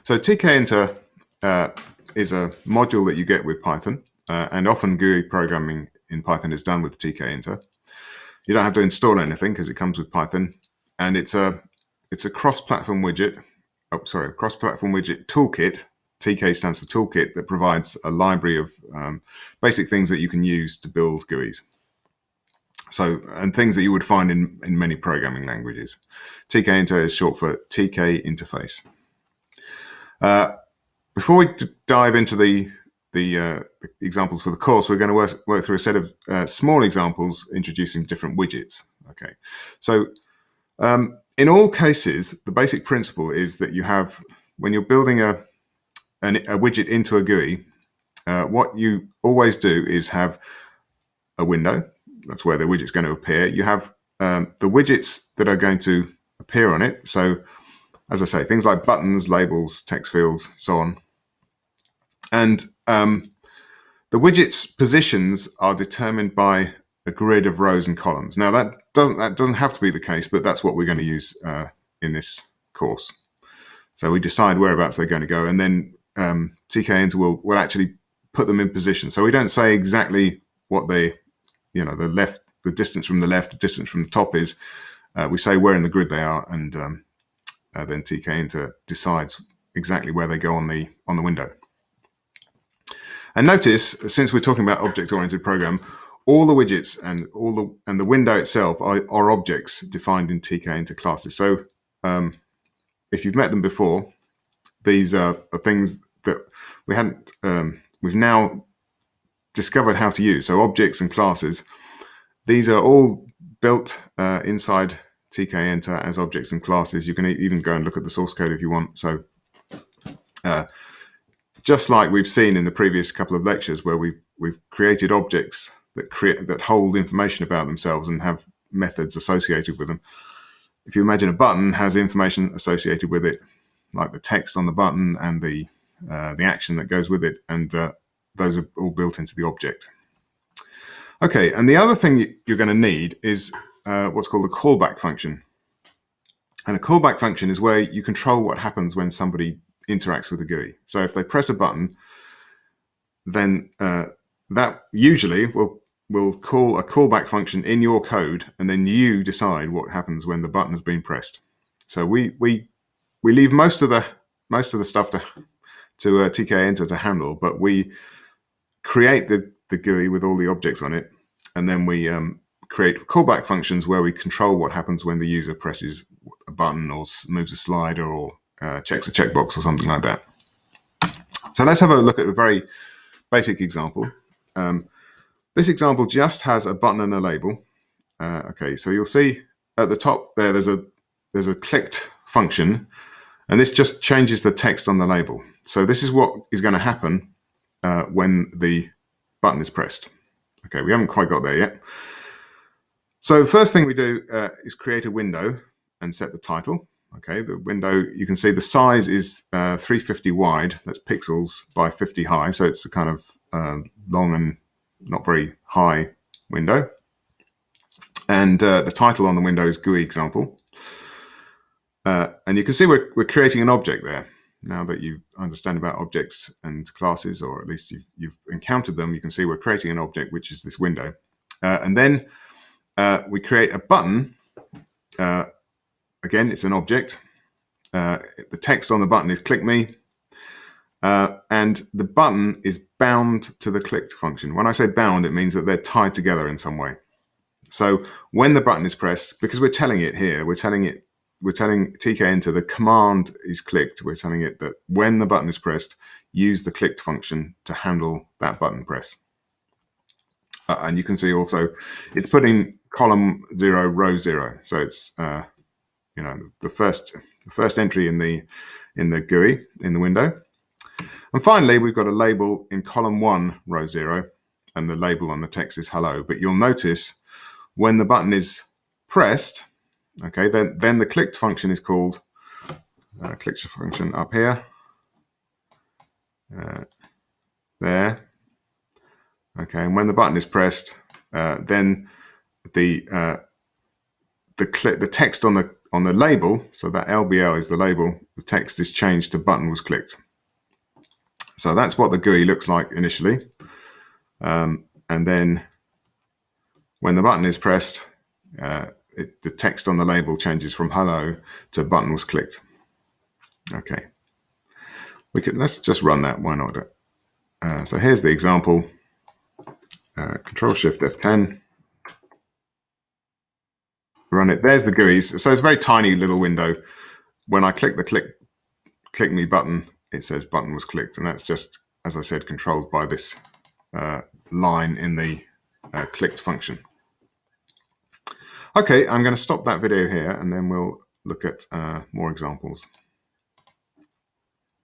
So tkinter is a module that you get with Python, and often GUI programming in Python is done with tkinter. You don't have to install anything because it comes with Python, and it's a cross-platform widget. Cross-platform widget toolkit. TK stands for toolkit, that provides a library of basic things that you can use to build GUIs. So, and things that you would find in many programming languages. tkinter is short for TK interface. Before we dive into the examples for the course, we're going to work through a set of small examples introducing different widgets. Okay, so in all cases, the basic principle is that you have, when you're building a widget into a GUI, what you always do is have a window. That's where the widget's going to appear. You have the widgets that are going to appear on it. So, as I say, things like buttons, labels, text fields, so on. And the widget's positions are determined by a grid of rows and columns. Now, that doesn't have to be the case, but that's what we're going to use in this course. So we decide whereabouts they're going to go, and then tkinter will actually put them in position. So we don't say exactly what the distance from the left, the distance from the top is. We say where in the grid they are, and then tkinter decides exactly where they go on the window. And notice, since we're talking about object-oriented program, all the widgets and the window itself are objects defined in tkinter classes. So if you've met them before, these are things that we've now discovered how to use. So objects and classes, these are all built inside tkinter as objects and classes. You can even go and look at the source code if you want. So just like we've seen in the previous couple of lectures, where we've created objects that hold information about themselves and have methods associated with them. If you imagine a button has information associated with it, like the text on the button and the action that goes with it, and those are all built into the object. Okay, and the other thing you're going to need is what's called a callback function. And a callback function is where you control what happens when somebody interacts with the GUI. So if they press a button, then that usually will call a callback function in your code, and then you decide what happens when the button has been pressed. So we leave most of the stuff to tkinter to handle, but we create the GUI with all the objects on it, and then we create callback functions where we control what happens when the user presses a button or moves a slider or checks a checkbox or something like that. So let's have a look at a very basic example. This example just has a button and a label. Okay, so you'll see at the top there's a clicked function, and this just changes the text on the label. So this is what is going to happen when the button is pressed. Okay, we haven't quite got there yet. So the first thing we do is create a window and set the title. Okay, the window, you can see the size is 350 wide, that's pixels, by 50 high, so it's a kind of long and not very high window. And the title on the window is GUI example. And you can see we're creating an object there. Now that you understand about objects and classes, or at least you've encountered them, you can see we're creating an object, which is this window. And then we create a button. Again, it's an object. The text on the button is click me. And the button is bound to the clicked function. When I say bound, it means that they're tied together in some way. So when the button is pressed, because we're telling it here, we're telling tkinter the command is clicked. We're telling it that when the button is pressed, use the clicked function to handle that button press. And you can see also it's putting column 0, row 0. So it's the first entry in the GUI in the window. And finally, we've got a label in column 1, row 0, and the label on the text is hello. But you'll notice when the button is pressed, okay, then the clicked function is called clicked function up here, there. Okay, and when the button is pressed, then the text on on the label, so that LBL is the label, the text is changed to button was clicked. So that's what the GUI looks like initially. And then when the button is pressed, the text on the label changes from hello to button was clicked. Okay, let's just run that. Why not? So here's the example. Control Shift F10. Run it. There's the GUIs. So it's a very tiny little window. When I click the click me button, it says button was clicked, and that's just, as I said, controlled by this line in the clicked function. Okay, I'm going to stop that video here, and then we'll look at more examples.